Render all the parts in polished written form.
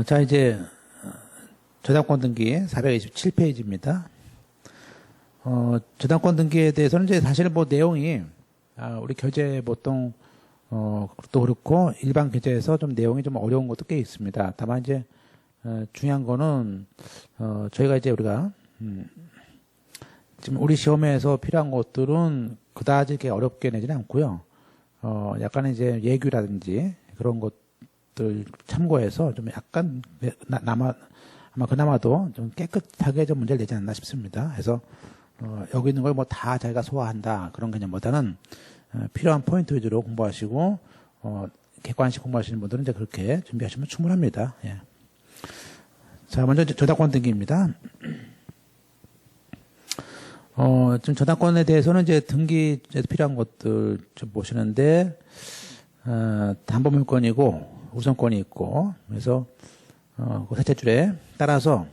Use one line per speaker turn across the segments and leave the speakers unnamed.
자, 이제, 저당권 등기 427페이지입니다. 저당권 등기에 대해서는 이제 사실 뭐 내용이, 우리 교재 보통, 또 그렇고, 일반 교재에서 좀 내용이 좀 어려운 것도 꽤 있습니다. 다만 이제, 중요한 거는, 저희가 이제 우리가, 지금 우리 시험에서 필요한 것들은 그다지 이렇게 어렵게 내지는 않고요. 약간의 이제 예규라든지 그런 것들 참고해서 좀 약간 아마 그나마도 좀 깨끗하게 좀 문제를 내지 않나 싶습니다. 그래서 여기 있는 걸 뭐 다 자기가 소화한다 그런 개념보다는 필요한 포인트 위주로 공부하시고 객관식 공부하시는 분들은 이제 그렇게 준비하시면 충분합니다. 예. 자, 먼저 저당권 등기입니다. 지금 저당권에 대해서는 이제 등기에서 필요한 것들 좀 보시는데, 담보물권이고, 우선권이 있고, 그래서, 그 셋째 줄에 따라서,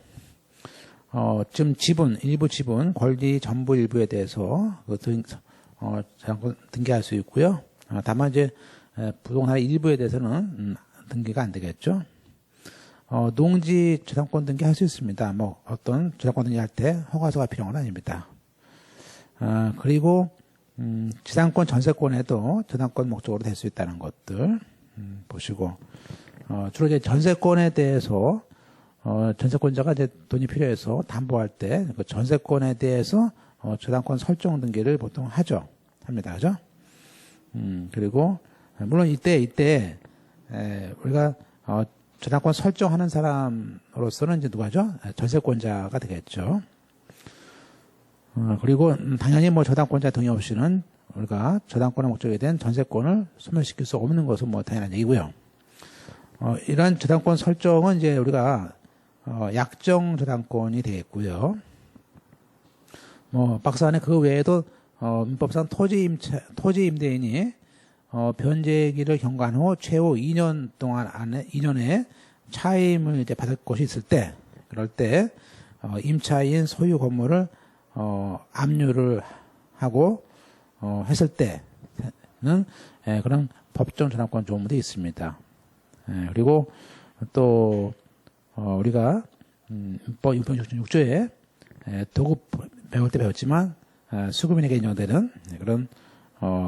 지금 지분, 일부 지분, 권리 전부 일부에 대해서, 저당권 등기할 수 있고요. 다만 이제, 부동산 일부에 대해서는, 등기가 안 되겠죠. 농지 저당권 등기 할 수 있습니다. 뭐, 어떤 저당권 등기 할 때 허가서가 필요한 건 아닙니다. 그리고, 지상권 전세권에도 저당권 목적으로 될 수 있다는 것들, 보시고, 주로 이제 전세권에 대해서, 전세권자가 이제 돈이 필요해서 담보할 때, 그 전세권에 대해서, 저당권 설정 등기를 보통 합니다. 그죠? 그리고, 물론 이때, 우리가, 저당권 설정하는 사람으로서는 이제 누가죠? 전세권자가 되겠죠. 그리고 당연히 뭐 저당권자 동의 없이는 우리가 저당권의 목적에 대한 전세권을 소멸시킬 수 없는 것은 뭐 당연한 얘기고요. 이러한 저당권 설정은 이제 우리가 약정 저당권이 되겠고요. 뭐 박스 안에 그 외에도 민법상 토지 임대인이 변제기를 경과한 후 최후 2년 동안 안에 2년에 차임을 이제 받을 곳이 있을 때 그럴 때 임차인 소유 건물을 압류를 하고 했을 때는 그런 법정 저당권 조문도 있습니다. 그리고 또 우리가 민법 666조에 도급 배울 때 배웠지만 수급인에게 인정되는 그런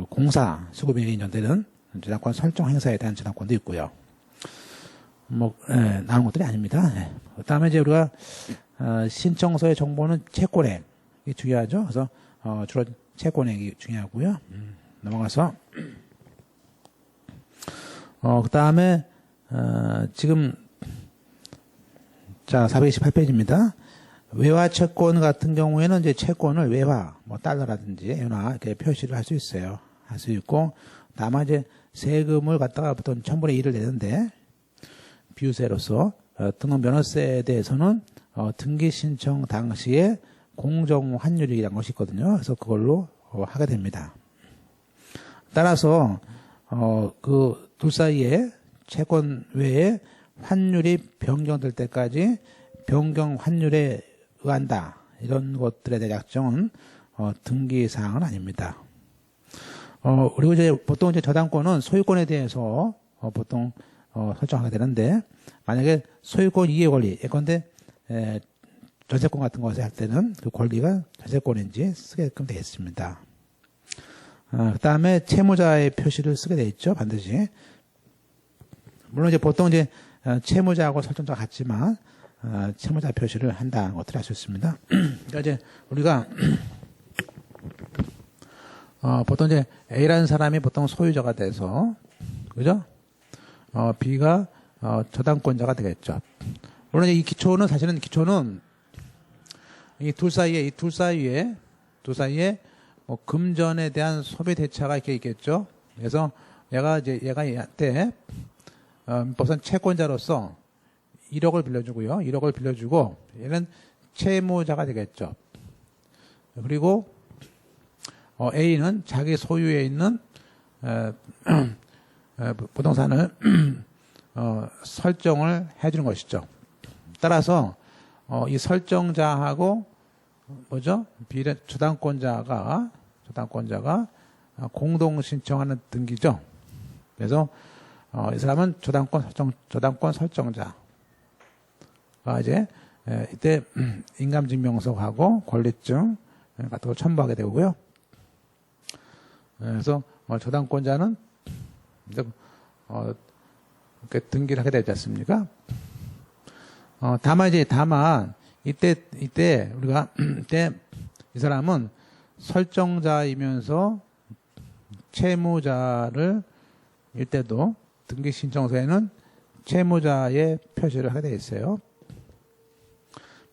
공사 수급인에게 인정되는 저당권 설정 행사에 대한 저당권도 있고요. 뭐 나오는 것들이 아닙니다. 그다음에 이제 우리가 신청서의 정보는 채권액 이 중요하죠. 그래서 주로 채권액이 중요하고요. 넘어가서 그 다음에 지금 자 428페이지입니다. 외화 채권 같은 경우에는 이제 채권을 외화 뭐 달러라든지 엔화 이렇게 표시를 할 수 있어요. 할 수 있고 다만 이제 세금을 갖다가 보통 1000분의 1을 내는데 비유세로서 등록 면허세에 대해서는 등기 신청 당시에 공정 환율이라는 것이 있거든요. 그래서 그걸로 하게 됩니다. 따라서 그 둘 사이에 채권 외에 환율이 변경될 때까지 변경 환율에 의한다. 이런 것들에 대한 약정은 등기 사항은 아닙니다. 그리고 이제 보통 이제 저당권은 소유권에 대해서 보통 설정하게 되는데 만약에 소유권 이해 권리 예컨대 전세권 같은 것을 할 때는 그 권리가 전세권인지 쓰게끔 되어 있습니다. 그 다음에 채무자의 표시를 쓰게 되어 있죠. 반드시. 물론 이제 보통 이제 채무자하고 설정자가 같지만 채무자 표시를 한다는 것들을 알 수 있습니다. 그러니까 이제 우리가 보통 이제 A라는 사람이 보통 소유자가 돼서 그죠? B가 저당권자가 되겠죠. 물론 이 기초는 사실은 이 둘 사이에 뭐 금전에 대한 소비 대차가 이렇게 있겠죠. 그래서 얘가 얘한테 민법상 채권자로서 1억을 빌려주고요. 1억을 빌려주고 얘는 채무자가 되겠죠. 그리고 A는 자기 소유에 있는 부동산을 설정을 해주는 것이죠. 따라서 이 설정자하고 뭐죠? 저당권자가 공동 신청하는 등기죠. 그래서 이 사람은 저당권 설정자. 이제 이때 인감증명서하고 권리증 같은 걸 첨부하게 되고요. 그래서 저당권자는 이제 이렇게 등기를 하게 되지 않습니까? 다만 이때 우리가 이때 이 사람은 설정자이면서 채무자를 이때도 등기 신청서에는 채무자의 표시를 하게 되어 있어요.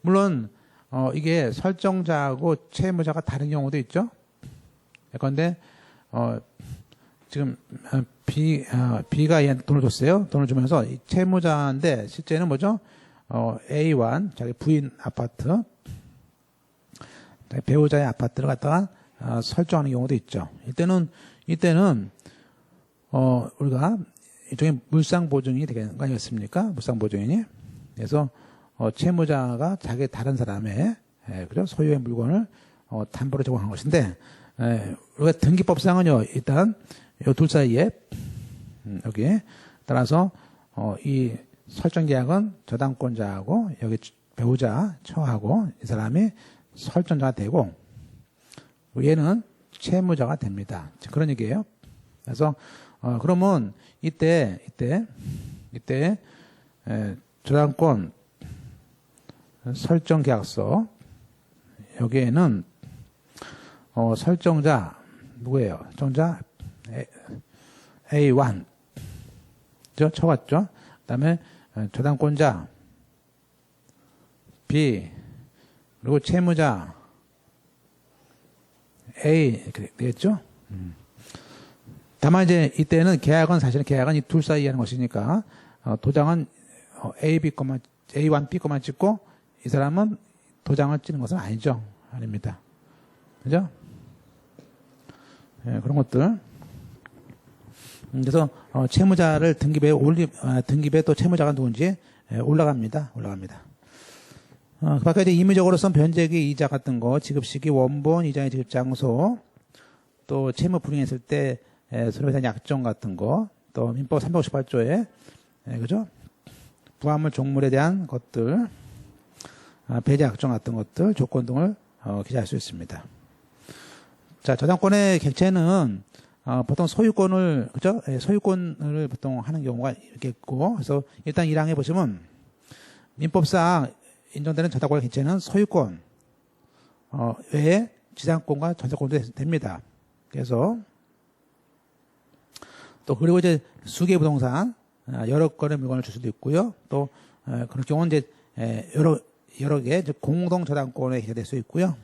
물론 이게 설정자하고 채무자가 다른 경우도 있죠. 그런데 지금 B가 얘한테 돈을 줬어요. 돈을 주면서 이 채무자인데 실제는 뭐죠? A1 자기 부인 아파트, 배우자의 아파트를 갖다가 설정하는 경우도 있죠. 이때는 우리가 일종의 물상보증이 되는 거 아니겠습니까? 물상보증인이. 그래서 채무자가 자기 다른 사람의 그죠? 소유의 물건을 담보로 제공한 것인데 우리가 등기법상은요 일단 이 둘 사이에 여기 따라서 이 설정 계약은 저당권자하고 여기 배우자 처하고 이 사람이 설정자가 되고 얘는 채무자가 됩니다. 그런 얘기예요. 그래서 그러면 이때 저당권 설정 계약서 여기에는 설정자 누구예요? 설정자 A1 쳐왔죠. 그다음에 저당권자 B 그리고 채무자 A 이렇게 되겠죠. 다만 이제 이때는 사실은 계약은 이 둘 사이에 하는 것이니까 도장은 A1, B만 찍고 이 사람은 도장을 찍는 것은 아닙니다. 그죠? 그런 것들. 그래서 채무자를 등기부에 또 채무자가 누군지 올라갑니다. 그 밖에 이제 임의적으로선 변제기 이자 같은 거, 지급시기, 원본, 이자의 지급 장소, 또 채무 불이행했을 때 손해배상 약정 같은 거, 또 민법 358조에 그죠? 부합물 종물에 대한 것들, 배제 약정 같은 것들, 조건 등을 기재할 수 있습니다. 자, 저당권의 객체는 보통 소유권을 그죠? 소유권을 보통 하는 경우가 있겠고, 그래서 일단 1항에 보시면 민법상 인정되는 저당권의 객체는 소유권 외에 지상권과 전세권도 됩니다. 그래서 또 그리고 이제 수개 부동산 여러 건의 물건을 줄 수도 있고요. 또 그런 경우는 이제 여러 개 공동 저당권에 기재될 수 있고요.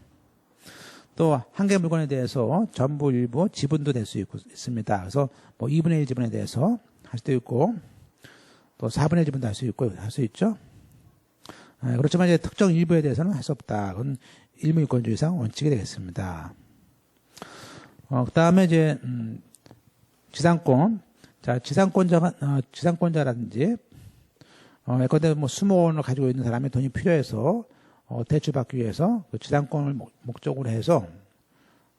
또 한 개 물건에 대해서 전부 일부 지분도 될 수 있습니다. 그래서 뭐 2분의 1 지분에 대해서 할 수도 있고 또 4분의 1 지분도 할 수 있죠. 그렇지만 이제 특정 일부에 대해서는 할 수 없다. 그건 일무유권주의상 원칙이 되겠습니다. 그 다음에 이제 지상권. 자, 지상권자라든지 예컨대 뭐 수목원을 가지고 있는 사람이 돈이 필요해서 대출받기 위해서 그 지상권을 목적으로 해서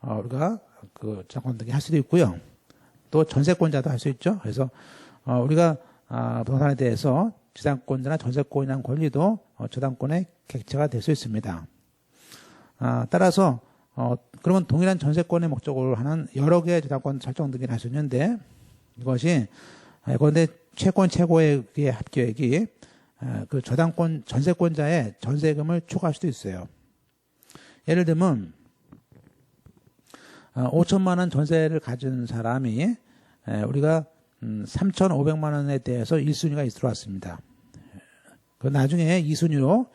우리가 그 지상권 등기 할 수도 있고요. 또 전세권자도 할 수 있죠. 그래서 우리가 부동산에 대해서 지상권자나 전세권이라는 권리도 저당권의 객체가 될 수 있습니다. 따라서 그러면 동일한 전세권의 목적으로 하는 여러 개의 저당권 설정 등기를 할 수 있는데 이것이 그런데 채권 최고액의 합계액이 그 저당권 전세권자의 전세금을 초과할 수도 있어요. 예를 들면 5천만 원 전세를 가진 사람이 우리가 3,500만 원에 대해서 1순위가 들어왔습니다. 그 나중에 2순위로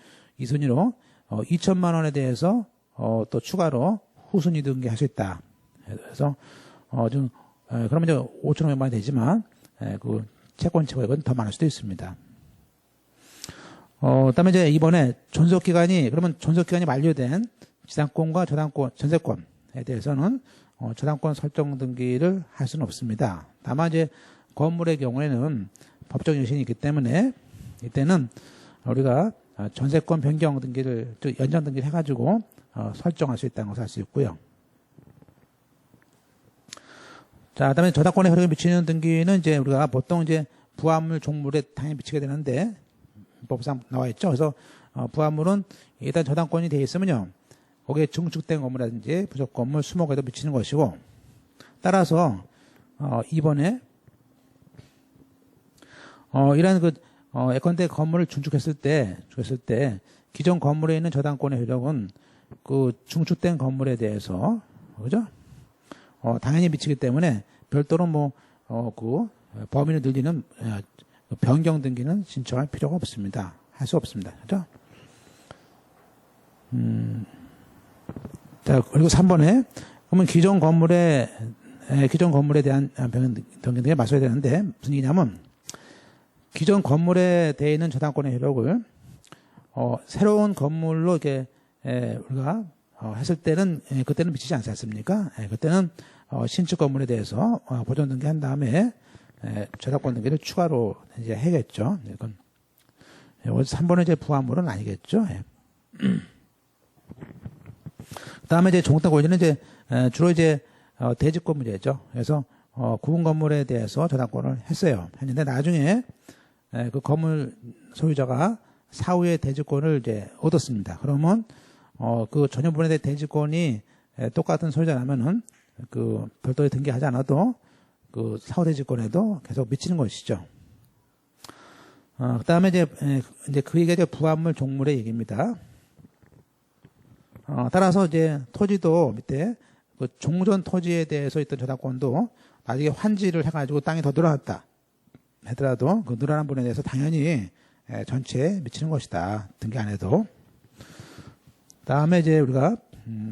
2천만 원에 대해서 또 추가로 후순위 등기할 수 있다. 그래서 그러면 이제 5,500만 원이 되지만 그 채권 최고액은 더 많을 수도 있습니다. 그다음에 이제 이번에 존속기간이 만료된 지상권과 저당권, 전세권에 대해서는 저당권 설정 등기를 할 수는 없습니다. 다만 이제 건물의 경우에는 법적 여신이 있기 때문에 이때는 우리가 전세권 변경 등기를 연장 등기를 해가지고 설정할 수 있다는 것을 알 수 있고요. 자, 그다음에 저당권에 효력을 미치는 등기는 이제 우리가 보통 이제 부합물 종물에 당연히 미치게 되는데 민법상 나와 있죠. 그래서 부합물은 일단 저당권이 되어 있으면요, 거기에 증축된 건물이라든지 부속 건물 수목에도 미치는 것이고, 따라서 이번에 이러한 예컨대 건물을 증축했을 때 기존 건물에 있는 저당권의 효력은 그 증축된 건물에 대해서, 그죠? 당연히 미치기 때문에 별도로 그 범위를 늘리는 변경 등기는 신청할 필요가 없습니다. 할 수 없습니다. 그죠? 자, 그리고 3번에, 그러면 기존 건물에 대한 변경 등기에 맞서야 되는데, 무슨 얘기냐면, 기존 건물에 대해 있는 저당권의 효력을, 새로운 건물로 이렇게, 우리가, 했을 때는, 그때는 미치지 않지 않습니까? 그때는, 신축 건물에 대해서, 보존 등기한 다음에, 저당권 등기를 추가로 이제 해야겠죠. 이건, 3번의 이제 부합물은 아니겠죠. 그 다음에 이제 종특 권리는 이제, 주로 이제, 대지권 문제죠. 그래서, 구분 건물에 대해서 저당권을 했는데, 나중에, 그 건물 소유자가 사후에 대지권을 이제 얻었습니다. 그러면, 그 전용분에 대한 대지권이 똑같은 소유자라면은, 그 별도의 등기하지 않아도, 그 사후 대지권에도 계속 미치는 것이죠. 그 다음에 이제 그 얘기가 이제 부합물 종물의 얘기입니다. 따라서 이제 토지도 밑에 그 종전 토지에 대해서 있던 저당권도 나중에 환지를 해가지고 땅이 더 늘어났다 하더라도 그 늘어난 분에 대해서 당연히 전체에 미치는 것이다. 등기 안 해도. 다음에 이제 우리가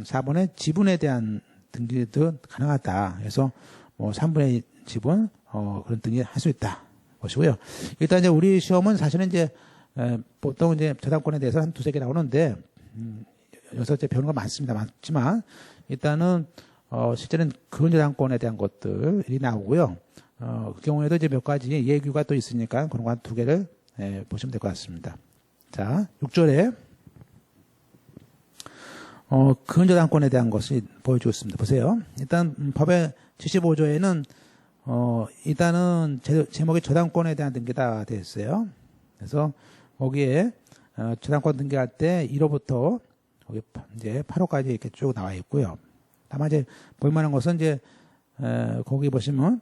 4번에 지분에 대한 등기도 가능하다. 그래서 3분의 지분 그런 등기 할 수 있다. 것이고요. 일단 이제 우리 시험은 사실은 이제 보통 이제 저당권에 대해서 한 두세 개 나오는데 여기서 이제 배우는 거 많지만 일단은 실제는 근저당권에 대한 것들이 나오고요. 그 경우에도 이제 몇 가지 예규가 또 있으니까 그런 거 한 두 개를 보시면 될 것 같습니다. 자, 6절에 근저당권에 대한 것을 보여주고 있습니다. 보세요. 일단 법의 75조에는 일단은 제목이 저당권에 대한 등기다 되어 있어요. 그래서 거기에 저당권 등기할 때 1호부터 거기 이제 8호까지 이렇게 쭉 나와 있고요. 다만 이제 볼만한 것은 이제 거기 보시면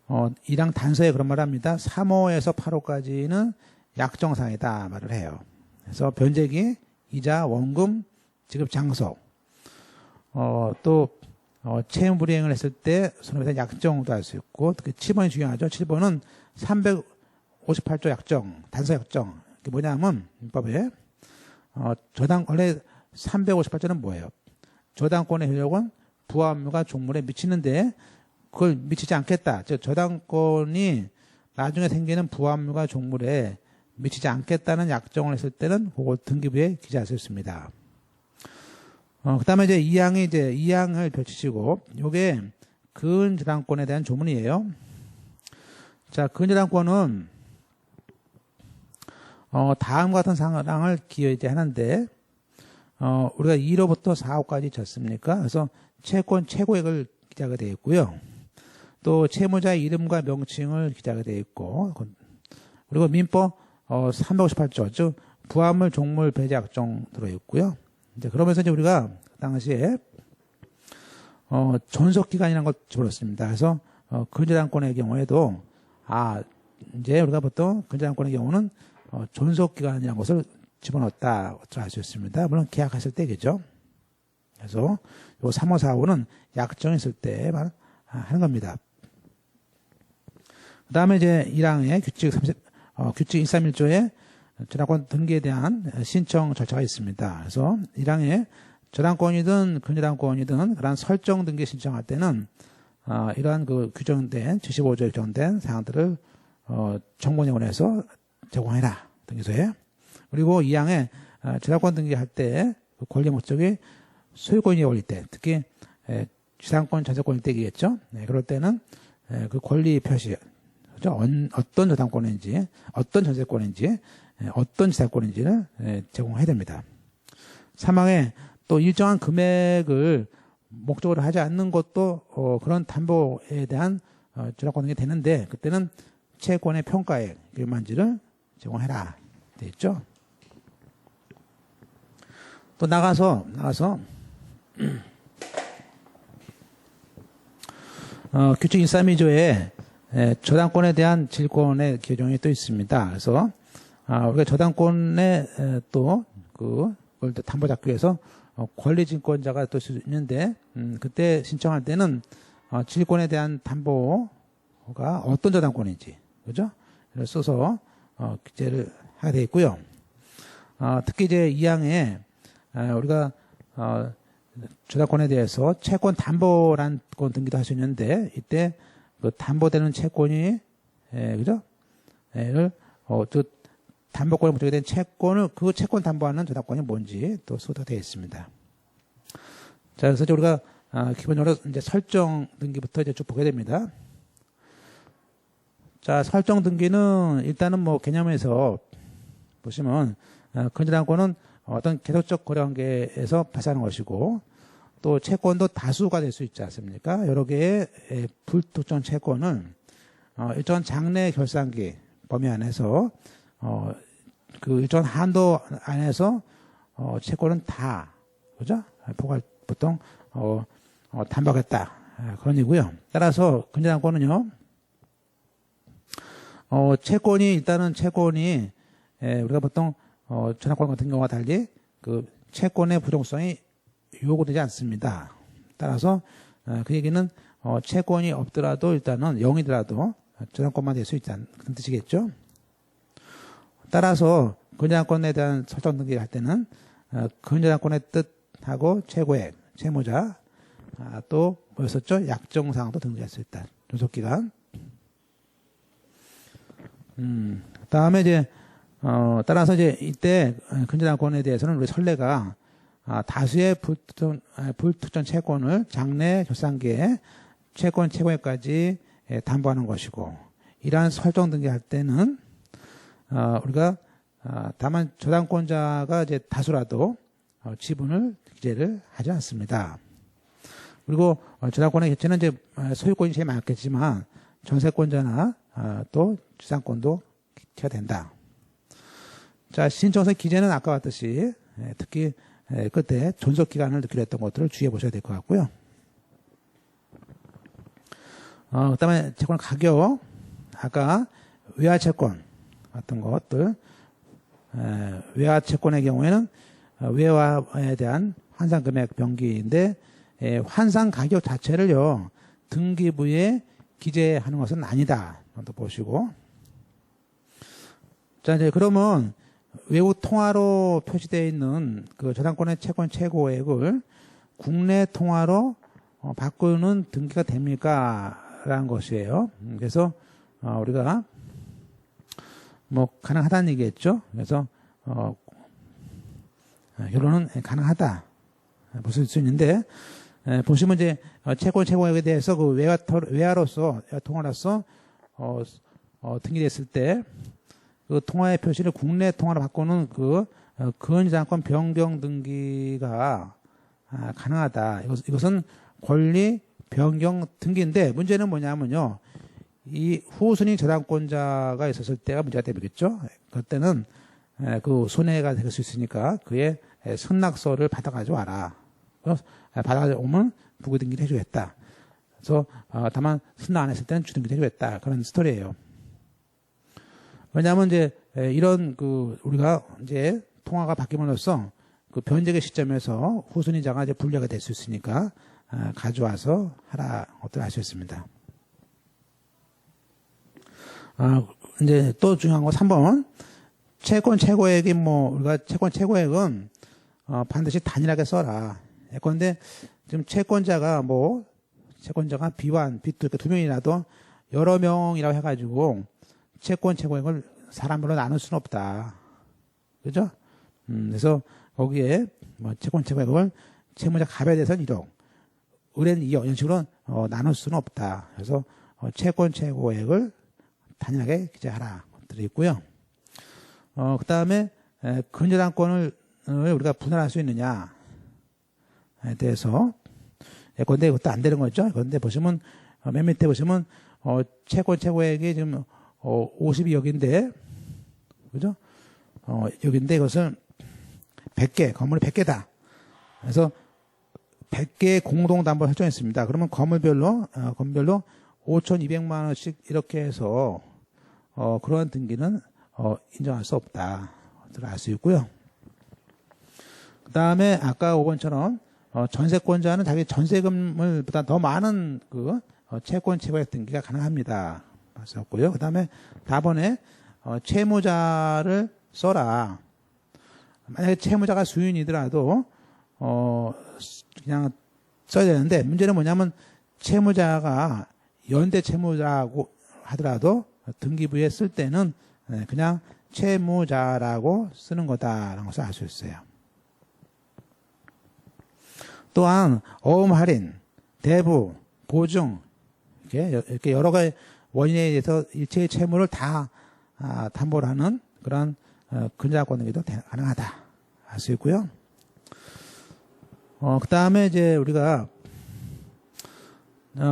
1항 단서에 그런 말을 합니다. 3호에서 8호까지는 약정사항이다 말을 해요. 그래서 변제기, 이자, 원금, 지급 장소, 또 채무 불이행을 했을 때 손해배상 약정도 할 수 있고, 특히 7번이 중요하죠. 7번은 358조 약정, 단서 약정. 이게 뭐냐면 민법에 원래 358조는 뭐예요? 저당권의 효력은 부합물과 종물에 미치는데 그걸 미치지 않겠다. 즉 저당권이 나중에 생기는 부합물과 종물에 미치지 않겠다는 약정을 했을 때는 그걸 등기부에 기재할 수 있습니다. 그 다음에 이제 2항을 펼치시고, 요게 근저당권에 대한 조문이에요. 자, 근저당권은, 다음과 같은 사항을 기재 하는데, 우리가 1호부터 4호까지 있지 않습니까? 그래서 채권 최고액을 기재하게 되어 있고요. 또 채무자의 이름과 명칭을 기재하게 되어 있고, 그리고 민법 358조, 즉, 부합물, 종물, 배제 약정 들어있고요. 이제 그러면서 이제 우리가 그 당시에 존속기간이라는 걸 집어넣습니다. 그래서 근저당권의 경우에도 이제 우리가 보통 근저당권의 경우는 존속기간이라는 것을 집어넣었다 알 수 있습니다. 물론 계약했을 때겠죠. 그래서 요 3호, 4호는 약정이 있을 때만 하는 겁니다. 그 다음에 이제 1항에 규칙 131조에 저당권 등기에 대한 신청 절차가 있습니다. 그래서 1항에 저당권이든 근저당권이든 그런 설정 등기 신청할 때는 이러한 그 규정된 75조에 규정된 사항들을 정보원에서 제공해라 등기소에. 그리고 2항에 저당권 등기할 때 그 권리 목적이 소유권이 올릴 때, 특히 지상권 전세권일 때겠죠. 네, 그럴 때는 그 권리 표시, 그렇죠? 어떤 저당권인지, 어떤 전세권인지, 어떤 지상권인지를 제공해야 됩니다. 3항에 또 일정한 금액을 목적으로 하지 않는 것도 그런 담보에 대한 저당권 등이 되는데, 그때는 채권의 평가액 얼마인지를 제공해라. 돼 있죠? 또 나가서 규칙 132조에 저당권에 대한 질권의 규정이 또 있습니다. 그래서 우리가 저당권에 또 그걸 또 담보 잡기 위해서 권리증권자가 또 있는데 그때 신청할 때는 질권에 대한 담보가 어떤 저당권인지 그죠? 를 써서 규제를 하게 되어 있고요. 특히 이제 2항에 우리가 저당권에 대해서 채권 담보란 건 등기도 할 수 있는데 이때 그 담보되는 채권이 그죠? 또 담보권을 목적에 된 채권을 그 채권 담보하는 저당권이 뭔지 또 소개가 되어 있습니다. 자, 그래서 우리가 기본적으로 이제 설정 등기부터 이제 쭉 보게 됩니다. 자, 설정 등기는 일단은 뭐 개념에서 보시면 근저당권은 어떤 계속적 거래 관계에서 발생하는 것이고 또 채권도 다수가 될 수 있지 않습니까? 여러 개의 불특정 채권은 일정한 장래 결산기 범위 안에서 그 일정한 한도 안에서 채권은 다 그죠? 보통 담보하겠다 그런 얘기고요. 따라서 근저당권은요. 채권이 우리가 보통 저당권 같은 경우와 달리 그 채권의 부정성이 요구되지 않습니다. 따라서 그 얘기는 채권이 없더라도 일단은 0이더라도 저당권만 될 수 있다는 그런 뜻이겠죠. 따라서 근저당권에 대한 설정 등기를 할 때는 근저당권의 뜻하고 최고액, 채무자, 또 뭐였었죠? 약정사항도 등기할 수 있다. 존속기간. 다음에 이제 따라서 이제 이때 근저당권에 대해서는 우리 선례가 다수의 불특정 채권을 장래 결산기에 채권 최고액까지 담보하는 것이고 이러한 설정 등기할 때는 우리가 다만 저당권자가 이제 다수라도 지분을 기재를 하지 않습니다. 그리고 저당권의 개체는 이제 소유권이 제일 많겠지만 전세권자나 또 지상권도 기재가 된다. 자, 신청서 기재는 아까 봤듯이 특히 그때 존속 기간을 넣기로 했던 것들을 주의해 보셔야 될 것 같고요. 그다음에 채권 가격, 아까 외화 채권 같은 것들, 외화 채권의 경우에는 외화에 대한 환산 금액 병기인데 환산 가격 자체를요 등기부에 기재하는 것은 아니다. 또 보시고. 자, 이제 그러면 외국 통화로 표시되어 있는 그 저당권의 채권 최고액을 국내 통화로 바꾸는 등기가 됩니까? 라는 것이에요. 그래서 우리가 뭐 가능하다는 얘기겠죠. 그래서 결론은 가능하다. 볼 수 있는데 보시면 이제 채권 최고액에 대해서 그 외화로서 통화로서 등기됐을 때 그 통화의 표시를 국내 통화로 바꾸는 그 근저당권 변경 등기가 가능하다. 이것은 권리 변경 등기인데 문제는 뭐냐면요. 이 후순위 저당권자가 있었을 때가 문제가 되겠죠. 그때는 그 손해가 될 수 있으니까 그의 선납서를 받아가지고 와라. 받아가지고 오면 부고 등기를 해주겠다. 그래서 다만 선납 안 했을 때는 주등기를 해주겠다. 그런 스토리예요. 왜냐하면 이제 이런 우리가 이제 통화가 바뀜으로써 그 변제의 시점에서 후순위자가 이제 불리하게 될 수 있으니까 가져와서 하라 것들 알 수 있습니다. 이제 또 중요한 거 3번 채권 최고액이 우리가 채권 최고액은 반드시 단일하게 써라. 예컨대 지금 채권자가 채권자가 B2 이렇게 두 명이라도 여러 명이라고 해가지고 채권 최고액을 사람별로 나눌 수는 없다. 그죠? 그래서 거기에 채권 최고액을 채무자 갑에 대해서는 1억, 을에는 2억 이런 식으로 나눌 수는 없다. 그래서 채권 최고액을 단일하게 기재하라 것들이 있고요. 그 다음에 근저당권을 우리가 분할할 수 있느냐에 대해서 예컨대 그것도 안 되는 거죠. 그런데 보시면 맨 밑에 보시면 채권 최고액이 지금 52억인데 그죠? 여기인데 이것은 100개, 건물이 100개다. 그래서 100개의 공동담보를 설정했습니다. 그러면 건물별로 5,200만 원씩 이렇게 해서 그러한 등기는 인정할 수 없다. 알 수 있고요. 그 다음에 아까 5번처럼 전세권자는 자기 전세금을보다 더 많은 채권 채권의 등기가 가능합니다. 봤었고요. 그 다음에 4번에 채무자를 써라. 만약에 채무자가 수인이더라도 그냥 써야 되는데 문제는 뭐냐면 채무자가 연대 채무자고 하더라도 등기부에 쓸 때는 그냥 채무자라고 쓰는 거다라는 것을 알 수 있어요. 또한 어음 할인, 대부, 보증 이렇게 여러 가지 원인에 의해서 일체의 채무를 다 담보를 하는 그런 근저당권 등기도 가능하다 알 수 있고요. 그 다음에 이제 우리가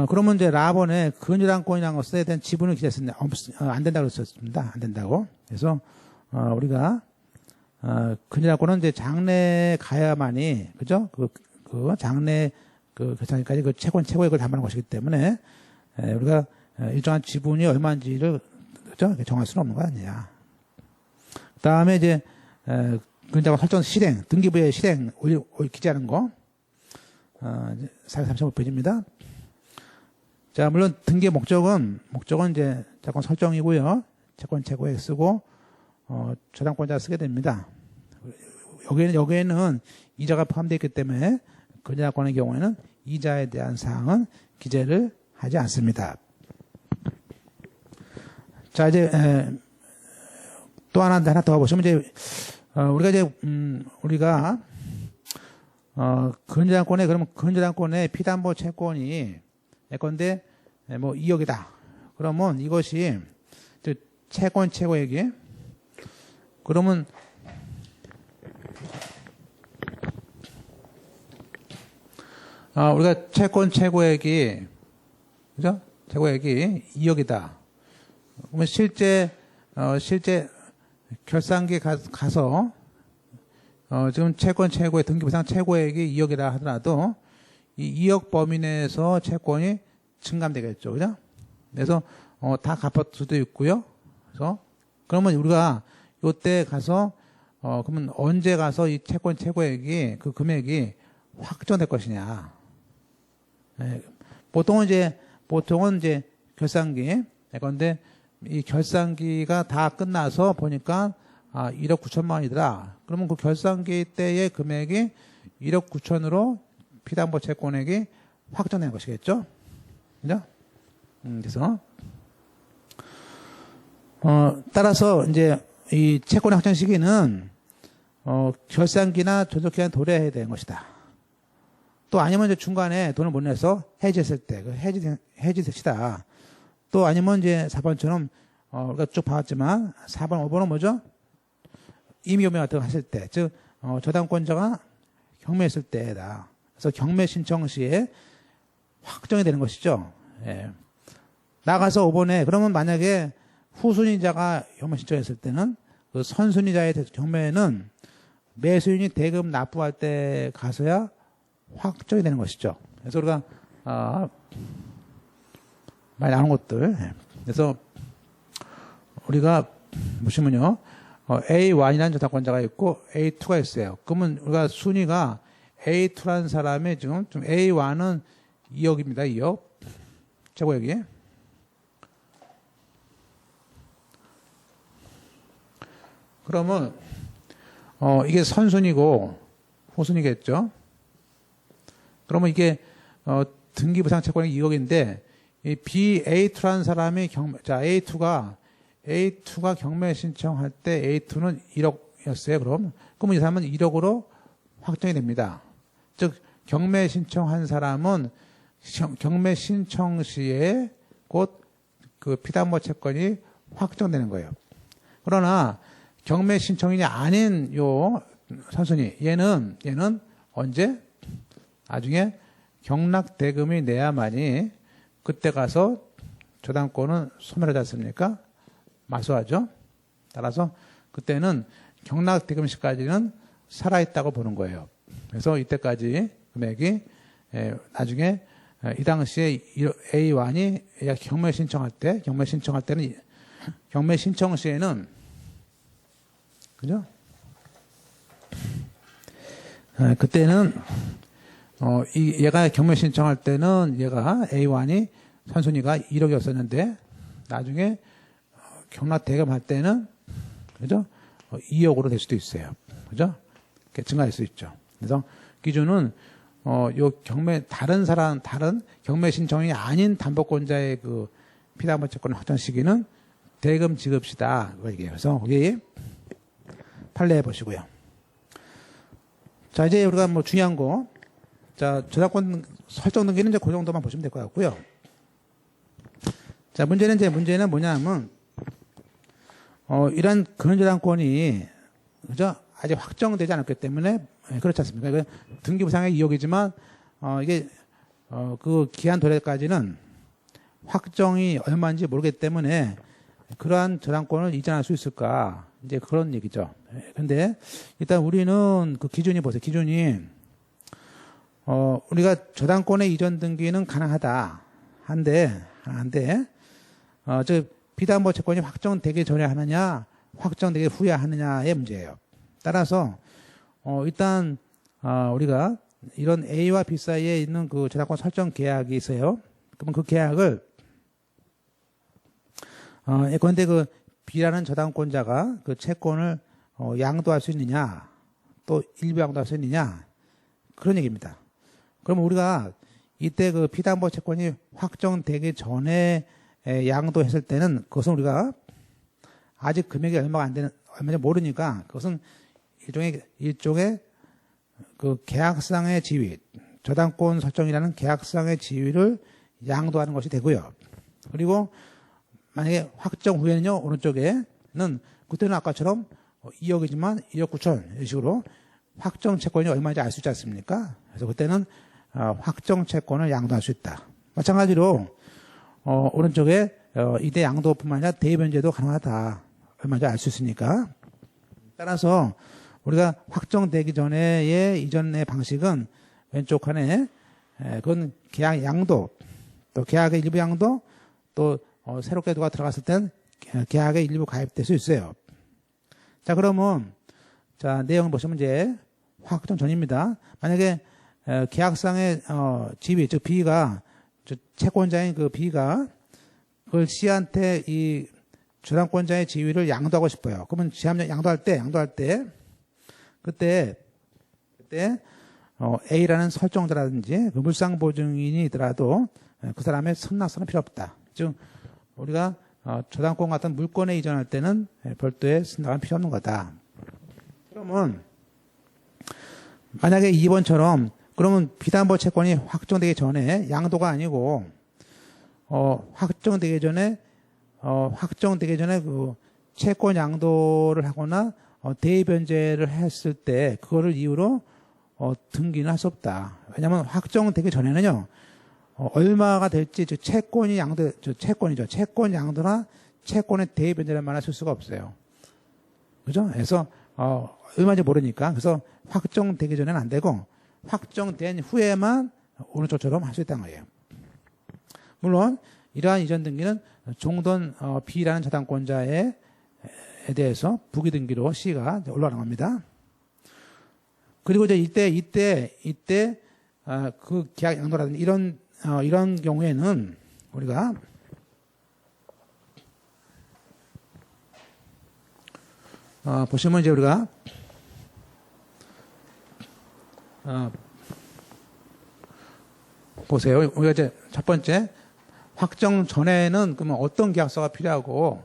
그러면 이제 라번에 근저당권이라는 것에 대한 지분을 기재했습니다. 안 된다고 했었습니다. 안 된다고. 그래서 우리가 근저당권은 이제 장래에 가야만이 그죠? 그 장래 결산까지 그 채권 최고액을 담보하는 것이기 때문에 우리가 일정한 지분이 얼마인지를 그죠? 정할 수는 없는 거 아니냐. 그 다음에 이제 근저당권 설정 실행, 등기부의 실행 기재하는 거 435페이지입니다. 자, 물론 등기의 목적은 이제 채권 설정이고요. 채권 최고액 쓰고 저당권자 쓰게 됩니다. 여기에는 이자가 포함되어 있기 때문에 근저당권의 경우에는 이자에 대한 사항은 기재를 하지 않습니다. 자, 이제 또 하나 더 보시면 이제 우리가 근저당권에 그러면 근저당권의 피담보 채권이 예컨대 뭐 2억이다. 그러면 이것이 채권 최고액이 그러면 우리가 채권 최고액이 그죠? 최고액이 2억이다. 그러면 실제 결산기에 가서 지금 채권 최고액 등기부상 최고액이 2억이라 하더라도 이 2억 범위 내에서 채권이 증감되겠죠. 그죠? 그래서 다 갚을 수도 있고요. 그래서 그러면 우리가 요때 가서 그러면 언제 가서 이 채권 최고액이 그 금액이 확정될 것이냐. 네. 보통은 이제 결산기 예컨대 이 결산기가 다 끝나서 보니까 1억 9천만 원이더라. 그러면 그 결산기 때의 금액이 1억 9천으로 피담보 채권액이 확정된 것이겠죠. 그죠? 그래서 따라서 이제 이 채권의 확정 시기는 결산기나 존속기간 도래해야 되는 것이다. 또 아니면 이제 중간에 돈을 못 내서 해지했을 때 그 해지 대시다. 또 아니면 이제 4번처럼 우리가 쭉 봐왔지만 4번, 5번은 뭐죠? 임의요명 같은 거 했을 때, 즉 저당권자가 경매했을 때다. 그래서 경매 신청 시에 확정이 되는 것이죠. 예. 나가서 5번에 그러면 만약에 후순위자가 경매 신청했을 때는 그 선순위자의 경매는 매수인이 대금 납부할 때 가서야 확정이 되는 것이죠. 그래서 우리가 많이 나오는 것들. 그래서 우리가 보시면요, A1이라는 저당권자가 있고 A2가 있어요. 그러면 우리가 순위가 A2라는 사람의 지금 좀 A1은 2억입니다. 2억 최고액이. 그러면 이게 선순위고 후순위겠죠. 그러면 이게 등기부상 채권이 2억인데 이 BA2라는 사람이 A2가 경매 신청할 때 A2는 1억이었어요. 그러면 이 사람은 1억으로 확정이 됩니다. 즉 경매 신청한 사람은 경매 신청 시에 곧 그 피담보 채권이 확정되는 거예요. 그러나 경매 신청인이 아닌 요 선순위 얘는 언제? 나중에 경락 대금이 내야만이 그때 가서 저당권은 소멸하지 않습니까? 마소하죠. 따라서 그때는 경락 대금 시까지는 살아있다고 보는 거예요. 그래서 이때까지 금액이 나중에 이 당시에 A1이 경매 신청할 때는 경매 신청 시에는 그죠? 그때는 얘가 경매 신청할 때는 얘가 A1이 선순위가 1억이었었는데 나중에 경락 대금할 때는 그죠? 2억으로 될 수도 있어요. 그죠? 이렇게 증가할 수 있죠. 그래서 기준은 요 다른 경매 신청이 아닌 담보권자의 그 피담보채권 확정 시기는 대금 지급 시다. 그거 얘기해요. 그래서 거기 판례해 보시고요. 자, 이제 우리가 뭐 중요한 거. 자, 저작권 설정 등기는 이제 그 정도만 보시면 될 것 같고요. 자, 문제는 뭐냐면, 이런 근저당권이, 그죠? 아직 확정되지 않았기 때문에, 그렇지 않습니까? 등기부상의 2억이지만, 이게, 그 기한 도래까지는 확정이 얼마인지 모르기 때문에, 그러한 저당권을 이전할 수 있을까? 이제 그런 얘기죠. 근데, 일단 우리는 그 기준이 보세요. 기준이, 우리가 저당권의 이전 등기는 가능하다. 한데, 비담보 채권이 확정되기 전에 하느냐, 확정되기 후에 하느냐의 문제예요. 따라서, 일단, 우리가 이런 A와 B 사이에 있는 그 저당권 설정 계약이 있어요. 그러면 그 계약을, 그런데 그 B라는 저당권자가 그 채권을 양도할 수 있느냐, 또 일부 양도할 수 있느냐, 그런 얘기입니다. 그럼 우리가 이때 그 피담보 채권이 확정되기 전에 양도했을 때는 그것은 우리가 아직 금액이 얼마인지 모르니까 그것은 일종의 그 계약상의 지위, 저당권 설정이라는 계약상의 지위를 양도하는 것이 되고요. 그리고 만약에 확정 후에는요, 오른쪽에는 그때는 아까처럼 2억이지만 2억 9천 이런 식으로 확정 채권이 얼마인지 알 수 있지 않습니까? 그래서 그때는 확정 채권을 양도할 수 있다. 마찬가지로 오른쪽에 이대 양도뿐만 아니라 대변제도 가능하다. 얼마인지 알 수 있으니까. 따라서 우리가 확정되기 전에의 이전의 방식은 왼쪽 칸에 그건 계약 양도, 또 계약의 일부 양도, 또 새롭게 누가 들어갔을 땐 계약의 일부 가입될 수 있어요. 자, 그러면 자, 내용을 보시면 이제 확정 전입니다. 만약에 계약상의 지위, 즉 B가 채권자인 그 B가 그걸 C한테 이 저당권자의 지위를 양도하고 싶어요. 그러면 양도할 때 그때 A라는 설정자라든지 그 물상보증인이더라도 그 사람의 선납서는 필요 없다. 즉 우리가 저당권 같은 물권에 이전할 때는 별도의 선납은 필요 없는 거다. 그러면 만약에 2번처럼 그러면 비담보 채권이 확정되기 전에 양도가 아니고 확정되기 전에 그 채권 양도를 하거나 대변제를 했을 때 그거를 이유로 등기는 할 수 없다. 왜냐하면 확정되기 전에는요 얼마가 될지 채권 양도나 채권의 대변제를 말할 수가 없어요. 그죠? 그래서 얼마인지 모르니까 그래서 확정되기 전에는 안 되고 확정된 후에만 오른쪽처럼 할 수 있다는 거예요. 물론 이러한 이전 등기는 종돈 B라는 저당권자에 대해서 부기 등기로 C가 올라가는 겁니다. 그리고 이제 이때 그 계약 양도라든지 이런 경우에는 우리가 보시면 이제 우리가 보세요. 우리가 이제 첫 번째 확정 전에는 그러면 어떤 계약서가 필요하고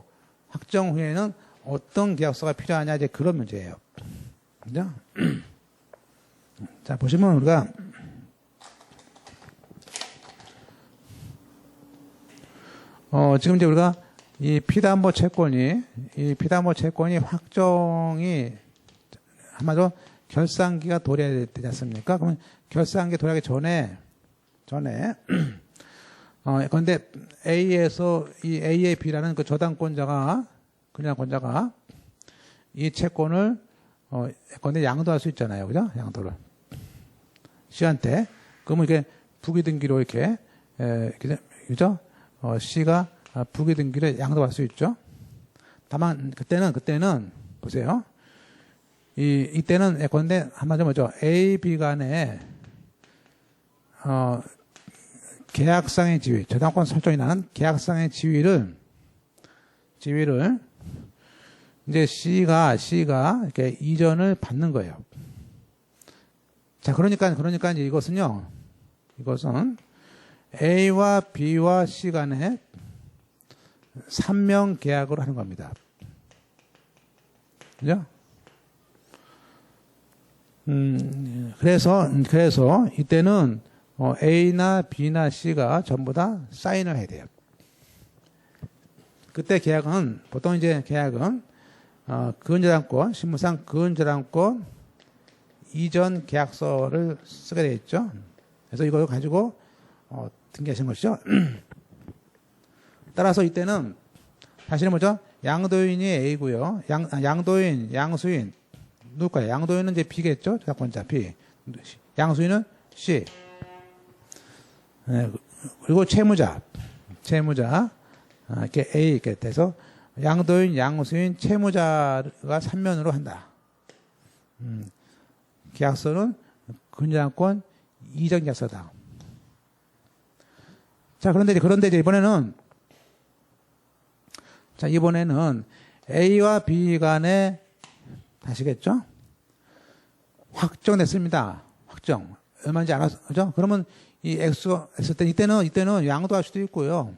확정 후에는 어떤 계약서가 필요하냐 이제 그런 문제예요. 그죠? 자, 보시면 우리가 지금 이제 우리가 이 피담보 채권이 확정이 아마도 결산기가 도래되지 않습니까? 그러면 결산기 도래하기 전에 그런데 A에서 이 A의 B라는 그 저당권자가 이 채권을 예컨대 양도할 수 있잖아요. 그죠? 양도를. C한테. 그러면 이게 부기등기로 이렇게, 그죠? C가 부기등기를 양도할 수 있죠. 다만, 그때는, 보세요. 이때는 예컨대, 한마디로 뭐죠? A, B 간에, 계약상의 지위, 저당권 설정이 나는 계약상의 지위를, 이제 C가 이렇게 이전을 받는 거예요. 자, 그러니까 이제 이것은 A와 B와 C 간에 3명 계약으로 하는 겁니다. 그죠? 그래서 이때는 A나 B나 C가 전부 다 사인을 해야 돼요. 그때 보통 이제 계약은 근저당권, 실무상 근저당권 이전 계약서를 쓰게 되어 있죠. 그래서 이걸 가지고 등기하신 것이죠. 따라서 이때는 사실은 뭐죠? 양도인이 A고요. 양도인, 양수인 누굴까요? 양도인은 이제 B겠죠. 저당권자 B. 양수인은 C. 네, 그리고 채무자 이렇게 A 이렇게 돼서 양도인, 양수인, 채무자가 3면으로 한다. 계약서는 근저당권 이전 계약서다. 자, 그런데 이제 이번에는 A와 B 간에 다시겠죠? 확정됐습니다. 확정. 얼마인지 알아서, 그죠? 그러면 이 X가 했을 때 이때는 양도할 수도 있고요.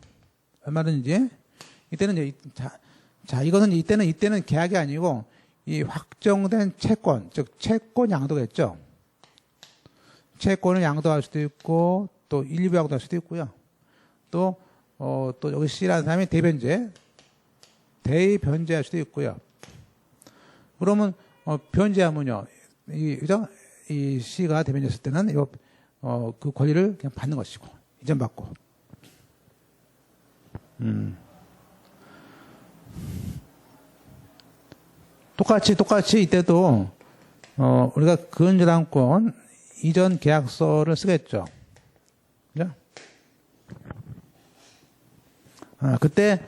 얼마든지. 이때는 이때는 계약이 아니고 이 확정된 채권, 즉 채권 양도겠죠. 채권을 양도할 수도 있고 또 일부 양도할 수도 있고요. 또 여기 C라는 사람이 대변제할 수도 있고요. 그러면 변제하면요, 그죠? 이 C가 대변제했을 때는 그 권리를 그냥 받는 것이고 이전받고. 똑같이 이때도 우리가 근저당권 이전 계약서를 쓰겠죠. 그죠? 그때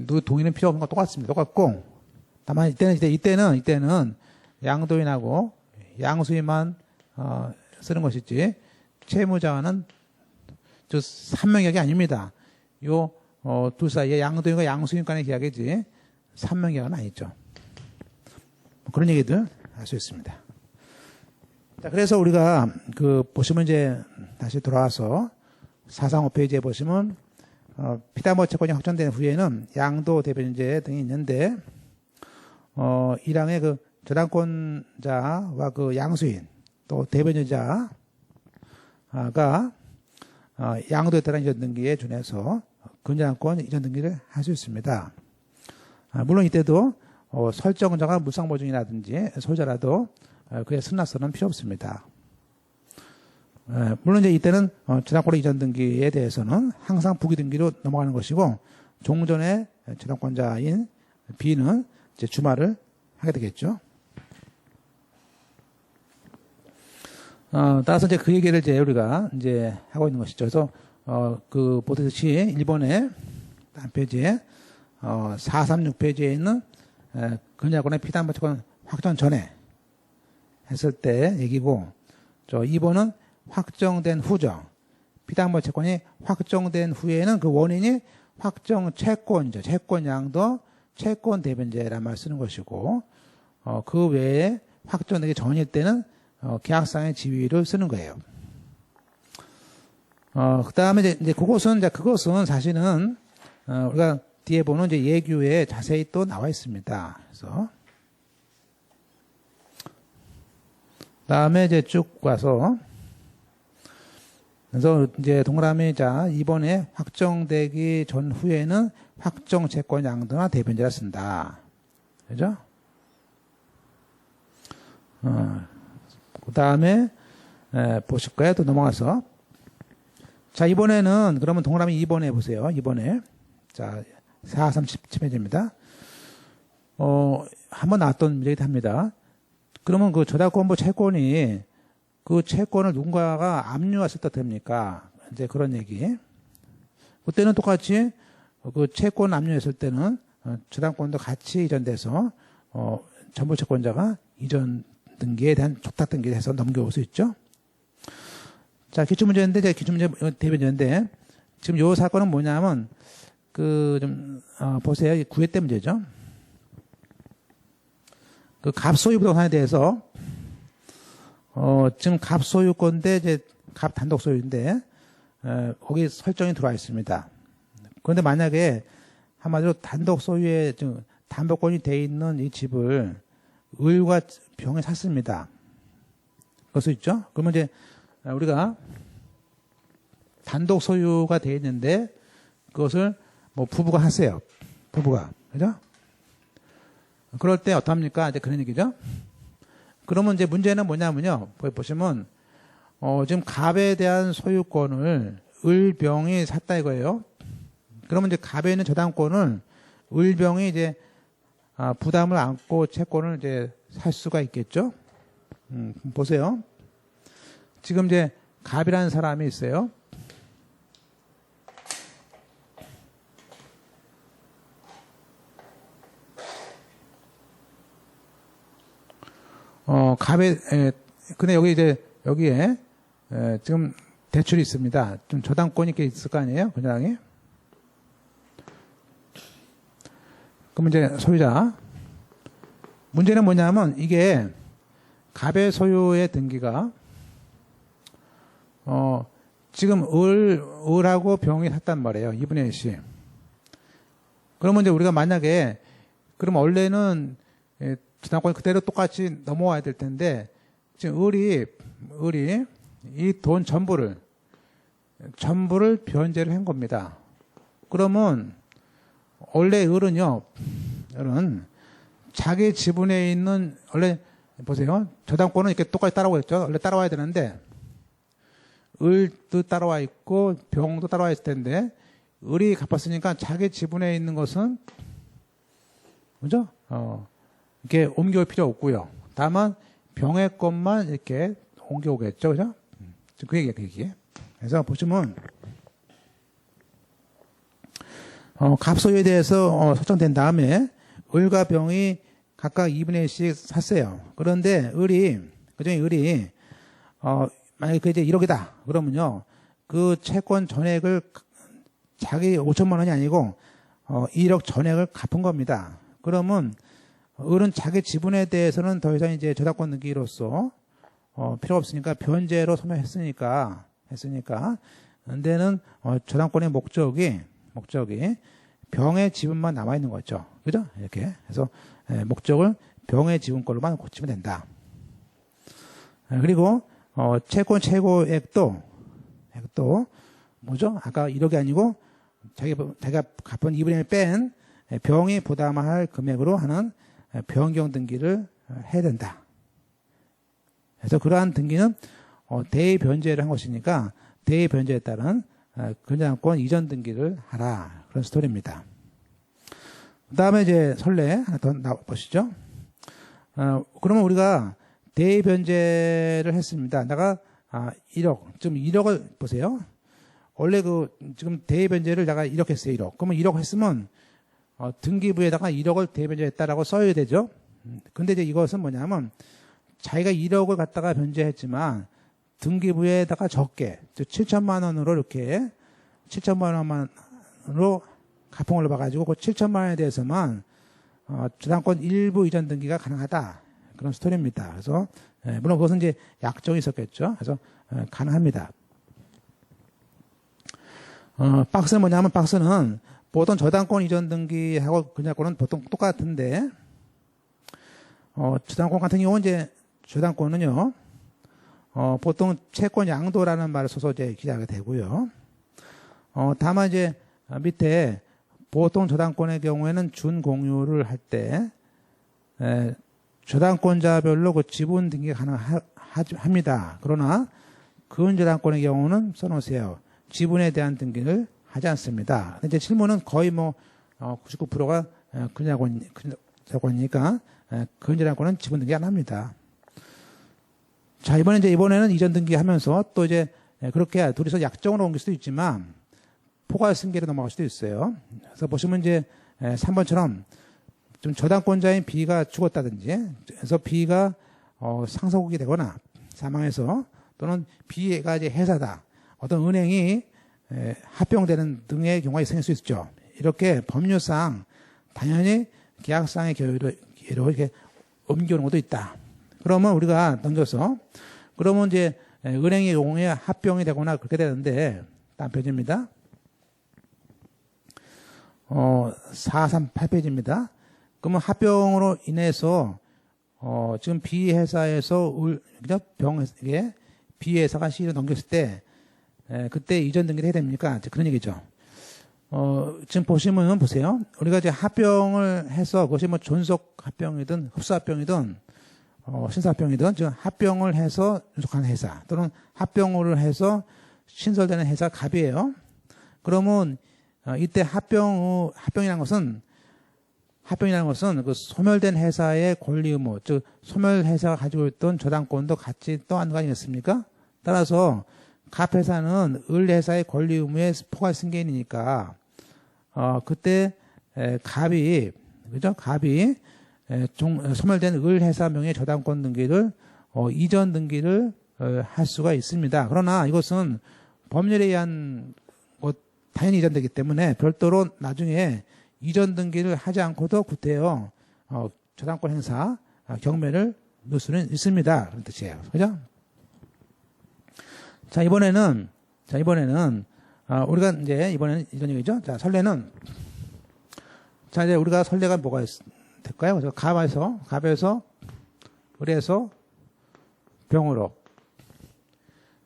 누구 동의는 필요 없는 건 똑같습니다. 똑같고, 다만 이때는 양도인하고 양수인만 쓰는 것이지 채무자와는 저 3명약이 아닙니다. 둘 사이에 양도인과 양수인 간의 계약이지 3명약은 아니죠. 그런 얘기들 할 수 있습니다. 자, 그래서 우리가 보시면 이제 다시 돌아와서 435페이지에 보시면 피담보 채권이 확정된 후에는 양도 대변제 등이 있는데 1항의 저당권자와 양수인 또 대변제자가 양도에 따른 이전 등기에 준해서 근저당권 이전 등기를 할 수 있습니다. 물론 이때도 설정자가 물상보증이라든지 소유자라도 그의 승낙서는 필요 없습니다. 물론 이제 이때는 저당권 이전 등기에 대해서는 항상 부기 등기로 넘어가는 것이고 종전의 저당권자인 B는 이제 주말을 하게 되겠죠. 따라서 이제 그 얘기를 우리가 하고 있는 것이죠. 그래서 보듯이 일본의 한 페이지에 436페이지에 있는 근저당권의 피담보 채권 확정 전에 했을 때 얘기고, 2번은 확정된 후죠. 피담보 채권이 확정된 후에는 그 원인이 확정 채권이죠. 채권 양도, 채권 대변제란 말을 쓰는 것이고, 그 외에 확정되기 전일 때는 계약상의 지위를 쓰는 거예요. 그 다음에 이제 그것은 사실은 우리가 뒤에 보는 예규에 자세히 또 나와 있습니다. 그래서 다음에 쭉 가서 그래서 동그라미 이번에 확정되기 전후에는 확정 채권 양도나 대변제를 쓴다. 그죠? 그 다음에 보실 거예요. 또 넘어가서 이번에는 그러면 동그라미 2번에 보세요. 2번에 437페이지입니다. 한번 나왔던 문제이기도 합니다. 그러면 그 저작권부 채권이 그 채권을 누군가가 압류했을 때 됩니까? 이제 그런 얘기. 그때는 똑같이 그 채권 압류했을 때는 저당권도 같이 이전돼서 전부 채권자가 이전 등기에 대한 촉탁 등기를 해서 넘겨올 수 있죠. 자, 기출문제인데, 이제 기출문제 대변제인데, 지금 요 사건은 뭐냐면, 보세요. 9회 때 문제죠. 그 갑소유 부동산에 대해서, 지금 갑소유권대 이제 갑 단독 소유인데, 거기 설정이 들어와 있습니다. 그런데 만약에 한마디로 단독 소유에 지금 담보권이 돼 있는 이 집을 을과 병이 샀습니다. 그럴 수 있죠? 그러면 이제 우리가 단독 소유가 돼 있는데 그것을 뭐 부부가 하세요. 부부가. 그죠? 그럴 때 어떡합니까? 이제 그런 얘기죠. 그러면 이제 문제는 뭐냐면요. 보시면, 지금 갑에 대한 소유권을 을병이 샀다 이거예요. 그러면 이제 갑에 있는 저당권을 을병이 이제 부담을 안고 채권을 이제 살 수가 있겠죠. 보세요. 지금 이제 갑이라는 사람이 있어요. 근데 여기에 지금 대출이 있습니다. 좀 저당권이 이렇게 있을 거 아니에요? 그냥이. 그럼 이제 소유자. 문제는 뭐냐면 이게 갑의 소유의 등기가 지금 을하고 병이 샀단 말이에요. 2분의 1씩. 그러면 이제 우리가 만약에 그럼 원래는 저당권이 그대로 똑같이 넘어와야 될 텐데 지금 을이 이 돈 전부를 변제를 한 겁니다. 그러면 원래 을은 자기 지분에 있는 원래 보세요. 저당권은 이렇게 똑같이 따라오고 있죠. 원래 따라와야 되는데 을도 따라와 있고 병도 따라와 있을 텐데 을이 갚았으니까 자기 지분에 있는 것은 그죠? 이렇게 옮겨올 필요 없고요. 다만 병의 것만 이렇게 옮겨오겠죠, 그죠? 그 얘기예요. 그래서 보시면 갑소유에 대해서 설정된 다음에 을과 병이 각각 2분의 1씩 샀어요. 그런데 그중에 을이 만약에 그 이제 1억이다. 그러면요. 그 채권 전액을 자기 5천만 원이 아니고 1억 전액을 갚은 겁니다. 그러면 을은 자기 지분에 대해서는 더 이상 이제 저당권 등기로서 필요 없으니까 변제로 소멸했으니까 근데는 저당권의 목적이 병의 지분만 남아 있는 거죠. 그죠? 이렇게 해서 목적을 병의 지분권로만 고치면 된다. 그리고 채권 최고액도 뭐죠? 아까 1억이 아니고 자기가 갚은 2분의 1 뺀 병이 부담할 금액으로 하는 변경 등기를 해야 된다. 그래서 그러한 등기는 대의 변제를 한 것이니까 대의 변제에 따른 근저당권 이전 등기를 하라. 그런 스토리입니다. 그 다음에 이제 선례 하나 더 보시죠. 그러면 우리가 대의 변제를 했습니다. 내가 1억, 지금 1억을 보세요. 원래 지금 대의 변제를 내가 1억 했어요. 1억. 그러면 1억 했으면 등기부에다가 1억을 대의 변제했다라고 써야 되죠. 근데 이제 이것은 뭐냐면 자기가 1억을 갖다가 변제했지만 등기부에다가 적게 7천만 원으로 이렇게 7천만 원으로 가풍을 봐가지고 그 7천만 원에 대해서만 저당권 일부 이전 등기가 가능하다. 그런 스토리입니다. 그래서 물론 그것은 이제 약정이 있었겠죠. 그래서 가능합니다. 박스는 뭐냐면 박스는 보통 저당권 이전 등기하고 근저당권은 보통 똑같은데 저당권 같은 경우는 이제 저당권은요 보통 채권 양도라는 말을 써서 이제 기재하게 되고요. 다만 이제 밑에 보통 저당권의 경우에는 준공유를 할 때 저당권자별로 그 지분 등기가 가능합니다. 그러나 근저당권의 경우는 써놓으세요. 지분에 대한 등기를 하지 않습니다. 근데 이제 실무는 거의 99%가 저당권이니까 근저당권은 지분 등기 안 합니다. 자, 이번에는 이전 등기하면서 또 이제 그렇게 둘이서 약정으로 옮길 수도 있지만 포괄 승계로 넘어갈 수도 있어요. 그래서 보시면 이제 3번처럼 좀 저당권자인 B가 죽었다든지 그래서 B가 상속이 되거나 사망해서 또는 B가 이제 회사다. 어떤 은행이 합병되는 등의 경우가 생길 수 있죠. 이렇게 법률상 당연히 계약상의 결의로 이렇게 옮겨오는 것도 있다. 그러면 우리가 넘겨서 그러면 이제 은행의 경우에 합병이 되거나 그렇게 되는데 다음 페이지입니다. 438페이지입니다. 그러면 합병으로 인해서 지금 B 회사에서 그죠? 이게 B 회사가 C로 넘겼을 때 그때 이전 등기를 해야 됩니까? 그런 얘기죠. 지금 보시면 보세요. 우리가 이제 합병을 해서 그것이 뭐 존속 합병이든 흡수 합병이든 신설 합병이든 지금 합병을 해서 존속하는 회사 또는 합병을 해서 신설되는 회사 갑이에요. 그러면 이때 합병이라는 것은 그 소멸된 회사의 권리 의무, 즉 소멸 회사가 가지고 있던 저당권도 같이 떠안는 거 아니겠습니까? 따라서 갑 회사는 을 회사의 권리 의무의 포괄 승계인이니까 그때 갑이 소멸된 을 회사 명의 저당권 등기를 이전 등기를 할 수가 있습니다. 그러나 이것은 법률에 의한 당연히 이전되기 때문에 별도로 나중에 이전 등기를 하지 않고도 구태여 저당권 행사 경매를 넣을 수는 있습니다. 그런 뜻이에요. 그죠? 자, 이번에는 우리가 이번에는 이런 얘기죠. 자, 선례는 자, 이제 우리가 선례가 뭐가 될까요? 그래서 갑에서 을에서 병으로.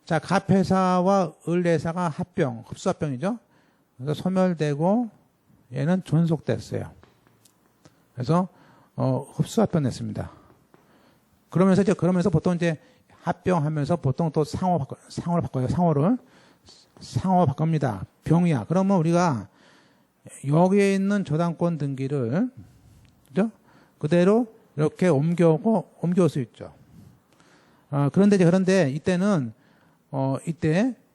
자, 갑 회사와 을 회사가 합병, 흡수합병이죠. 그래서 소멸되고 얘는 존속됐어요. 그래서 흡수합병 됐습니다. 그러면서 보통 이제 합병하면서 보통 또 상호를 바꿔요. 상호 바꿉니다. 병이야. 그러면 우리가 여기에 있는 저당권 등기를 그죠? 그대로 이렇게 옮겨올 수 있죠. 그런데 이때는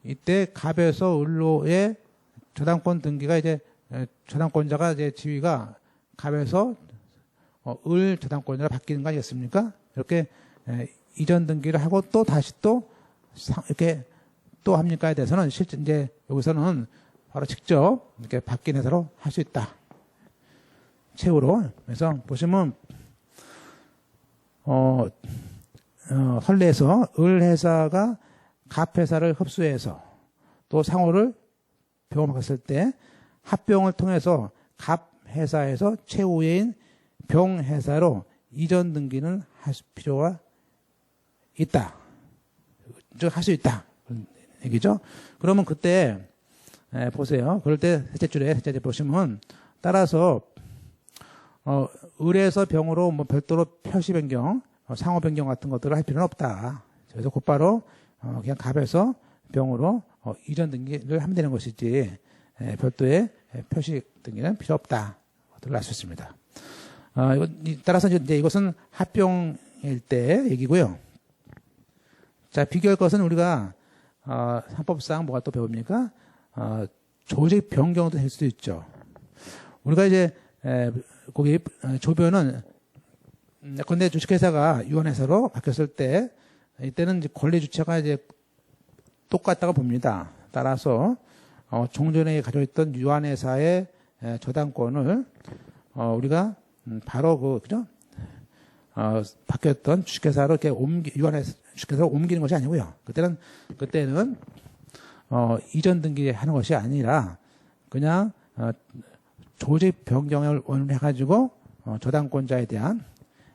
이때 갑에서 을로의 저당권 등기가 이제 저당권자가 이제 지위가 갑에서 을 저당권자가 바뀌는 거 아니겠습니까? 이렇게 이전 등기를 하고 또 다시 또 이렇게 또 합니까에 대해서는 실제 이제 여기서는 바로 직접 이렇게 바뀐 회사로 할 수 있다. 최후로. 그래서 보시면 선례에서 을 회사가 갑 회사를 흡수해서 또 상호를 병을 바꿨을 때 합병을 통해서 갑 회사에서 최후인 병 회사로 이전 등기는 할 필요가 있다. 즉 할 수 있다. 그런 얘기죠. 그러면 그때 보세요. 그럴 때 셋째 줄에 보시면 따라서 을에서 병으로 뭐 별도로 표시 변경, 상호 변경 같은 것들을 할 필요는 없다. 그래서 곧바로 그냥 갑에서 병으로 이전 등기를 하면 되는 것이지 별도의 표시 등기는 필요 없다. 것들을 알 수 있습니다. 따라서 이제 이것은 합병일 때 얘기고요. 자, 비교할 것은 우리가 상법상 뭐가 또 배웁니까? 조직 변경도 할 수도 있죠. 우리가 이제 거기 조변은 근데 주식회사가 유한회사로 바뀌었을 때 이때는 이제 권리 주체가 이제 똑같다고 봅니다. 따라서 종전에 가지고 있던 유한회사의 저당권을 우리가 바로 그죠? 바뀌었던 주식회사로 이렇게 유한회사 주식회사로 옮기는 것이 아니고요. 그때는 이전 등기하는 것이 아니라 그냥 조직 변경을 원을 해가지고 저당권자에 대한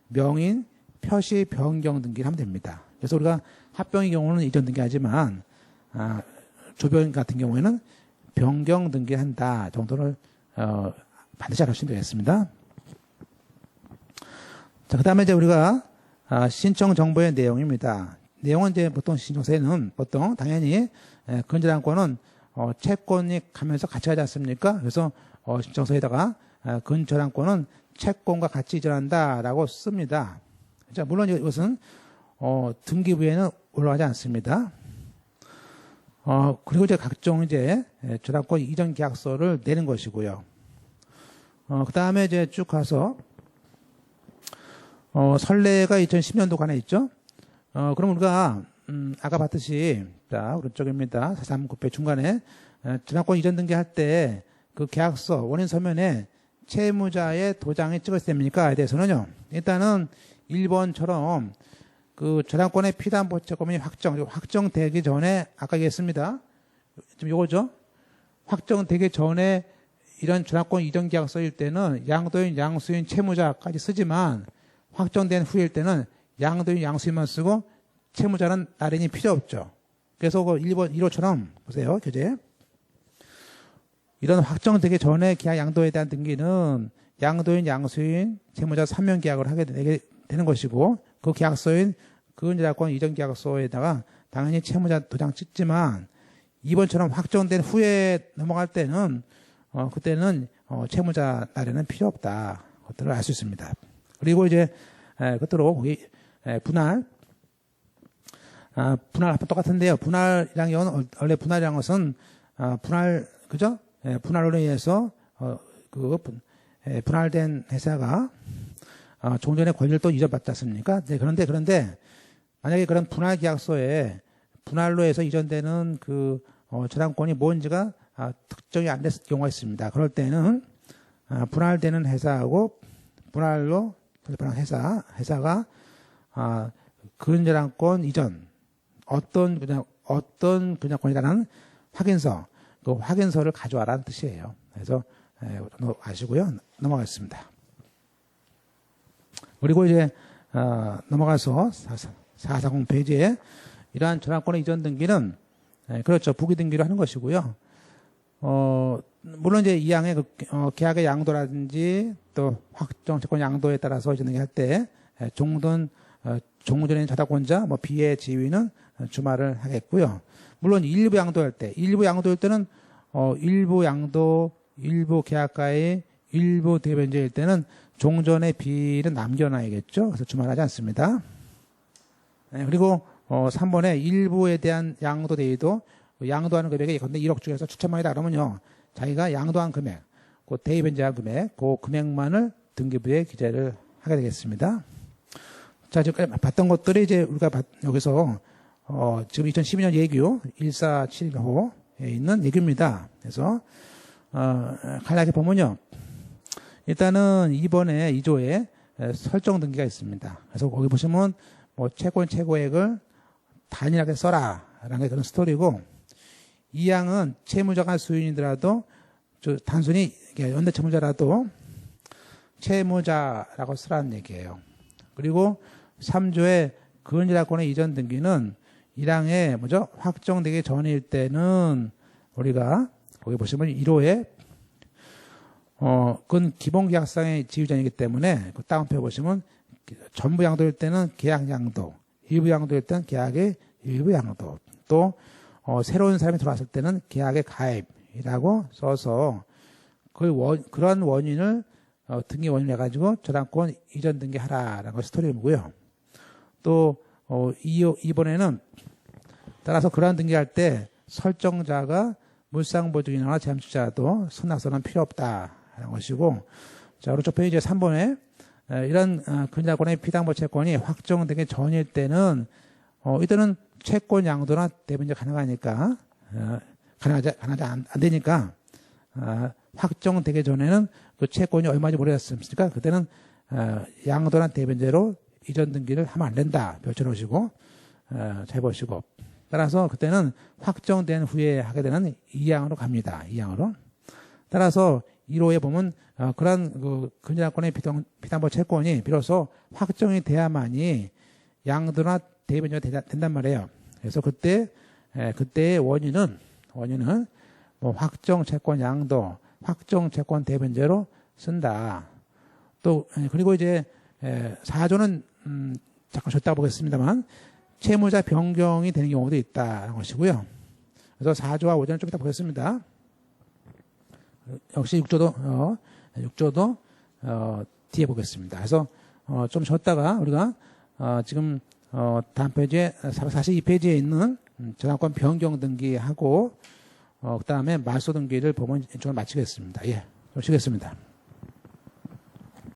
명인 표시 변경 등기를 하면 됩니다. 그래서 우리가 합병의 경우는 이전 등기하지만 조변 같은 경우에는 변경 등기한다 정도를 반드시 알아주시면 되겠습니다. 자, 그 다음에 이제 우리가 신청 정보의 내용입니다. 내용은 이제 보통 신청서에는 보통 당연히 근저당권은 채권이 가면서 같이 하지 않습니까? 그래서 신청서에다가 근저당권은 채권과 같이 이전한다라고 씁니다. 자, 물론 이것은 등기부에는 올라가지 않습니다. 그리고 이제 각종 이제 저당권 이전 계약서를 내는 것이고요. 그 다음에 이제 쭉 가서 선례가 2010년도 관에 있죠. 그럼 우리가 아까 봤듯이 자 오른쪽입니다. 439회 중간에 저당권 이전 등기할 때 그 계약서 원인 서면에 채무자의 도장이 찍었을 때입니까에 대해서는요. 일단은 1번처럼 그 저당권의 피담보 채권이 확정되기 전에 아까 얘기했습니다. 지금 요거죠. 확정되기 전에 이런 저당권 이전 계약서일 때는 양도인, 양수인, 채무자까지 쓰지만 확정된 후일 때는 양도인, 양수인만 쓰고 채무자는 나란히 필요 없죠. 그래서 그 1번 1호처럼 보세요. 교재. 이런 확정되기 전에 계약 양도에 대한 등기는 양도인, 양수인, 채무자 3명 계약을 하게 되는 것이고 그 계약서인 근저당권 이전 계약서에다가 당연히 채무자 도장 찍지만 2번처럼 확정된 후에 넘어갈 때는 그때는 채무자 날에는 필요 없다. 그것들을 알 수 있습니다. 그리고 이제 끝으로 거기 분할 합은 똑같은데요. 분할이란 경우는 원래 분할이라는 것은 분할 그죠? 분할로 인해서 분할된 회사가 종전의 권리를 또 이전받지 않습니까? 네, 그런데 만약에 그런 분할 계약서에 분할로 해서 이전되는 그 저당권이 뭔지가 특정이 안 됐을 경우가 있습니다. 그럴 때는 분할되는 회사하고 분할로 분할한 회사가 근저당권 이전 어떤 근저당권이라는 확인서 그 확인서를 가져와라는 뜻이에요. 그래서 아시고요. 넘어가겠습니다. 그리고 이제 넘어가서 440 페이지에 이러한 저당권의 이전 등기는 그렇죠. 부기 등기로 하는 것이고요. 물론 이제 이 양의 계약의 양도라든지 또 확정 채권 양도에 따라서 이전 등기할 때 종전인 저당권자 B의 지위는 주말을 하겠고요. 물론 일부 양도일 때는 일부 양도, 일부 계약가의 일부 대변자일 때는 종전의 B를 남겨놔야겠죠. 그래서 주말하지 않습니다. 그리고 3번에 일부에 대한 양도 대위도 양도하는 금액이 예컨대 1억 중에서 추천만이다 그러면요. 자기가 양도한 금액, 그 대변자 금액, 그 금액만을 등기부에 기재를 하게 되겠습니다. 자, 지금까지 봤던 것들이 이제 우리가 여기서 지금 2012년 예규 1475에 있는 예규입니다. 그래서 간략히 보면요. 일단은 이번에 2조에 설정 등기가 있습니다. 그래서 거기 보시면 채권 최고액을 단일하게 써라 라는 게 그런 스토리고 이 양은 채무자가 수인이더라도 단순히 연대 채무자라도 채무자라고 쓰라는 얘기예요. 그리고 3조의 근저당권의 이전 등기는 1항에 확정되기 전일 때는 우리가 거기 보시면 1호에 그건 기본계약상의 지휘자이기 때문에 그 다운표 보시면 전부 양도일 때는 계약 양도, 일부 양도일 때는 계약의 일부 양도, 또 새로운 사람이 들어왔을 때는 계약의 가입이라고 써서 그런 원인을 등기 원인을 해가지고 저당권 이전 등기하라라는 것이 스토리이고요. 또 이번에는 따라서 그러한 등기할 때 설정자가 물상보증인이나 재함축자도 선납서는 필요 없다라는 것이고 자 오른쪽 페이지 3번에 이런 근저당권의 피담보 채권이 확정되기 전일 때는 이때는 채권 양도나 대변자 가능하니까 가능하지 안 되니까 확정되기 전에는 그 채권이 얼마인지 모르겠습니까? 그때는 양도나 대변제로 이전 등기를 하면 안 된다. 별쳐놓으시고 잘 보시고 따라서 그때는 확정된 후에 하게 되는 2항으로 갑니다. 2항으로. 따라서 1호에 보면 그러한 그 근저당권의 피담보 채권이 비로소 확정이 돼야만이 양도나 대변제가 된단 말이에요. 그래서 그때의 원인은 확정 채권 양도, 확정 채권 대변제로 쓴다. 또 그리고 이제 4조는 잠깐 줬다 보겠습니다만 채무자 변경이 되는 경우도 있다는 것이고요. 그래서 4조와 5조는 좀 이따 보겠습니다. 역시 6조도 뒤에 보겠습니다. 그래서 좀 쉬었다가 우리가 지금 다음 페이지에 42페이지에 있는 저당권 변경 등기하고 그다음에 말소 등기를 보면 이쪽을 마치겠습니다. 예, 좀 쉬겠습니다.